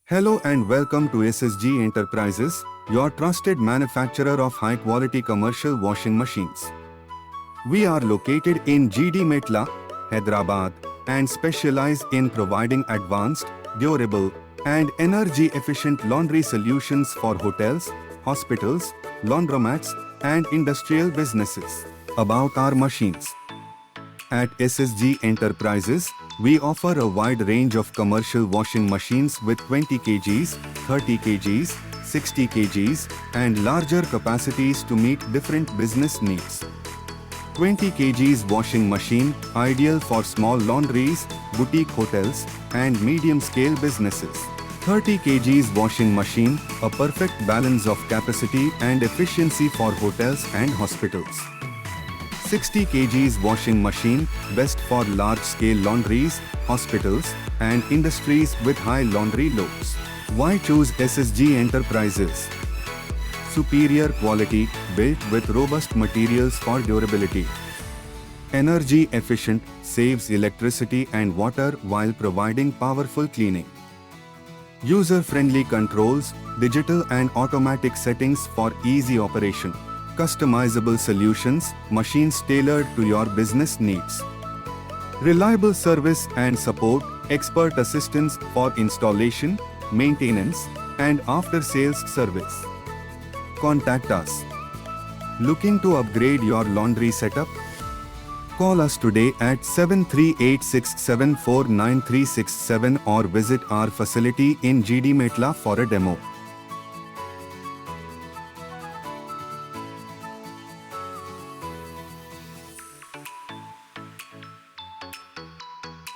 Hello and welcome to SSG Enterprises, your trusted manufacturer of high-quality commercial washing machines. We are located in Jeedimetla, Hyderabad, and specialize in providing advanced, durable, and energy-efficient laundry solutions for hotels, hospitals, laundromats, and industrial businesses. About our machines. At SSG Enterprises, we offer a wide range of commercial washing machines with 20 kgs, 30 kgs, 60 kgs, and larger capacities to meet different business needs. 20 kgs washing machine, ideal for small laundries, boutique hotels, and medium-scale businesses. 30 kgs washing machine, a perfect balance of capacity and efficiency for hotels and hospitals. 60 kgs washing machine, best for large-scale laundries, hospitals, and industries with high laundry loads. Why choose SSG Enterprises? Superior quality, built with robust materials for durability. Energy efficient, saves electricity and water while providing powerful cleaning. User-friendly controls, digital and automatic settings for easy operation. Customizable solutions, machines tailored to your business needs. Reliable service and support, expert assistance for installation, maintenance, and after-sales service. Contact us. Looking to upgrade your laundry setup? Call us today at 7386749367 or visit our facility in Jeedimetla for a demo.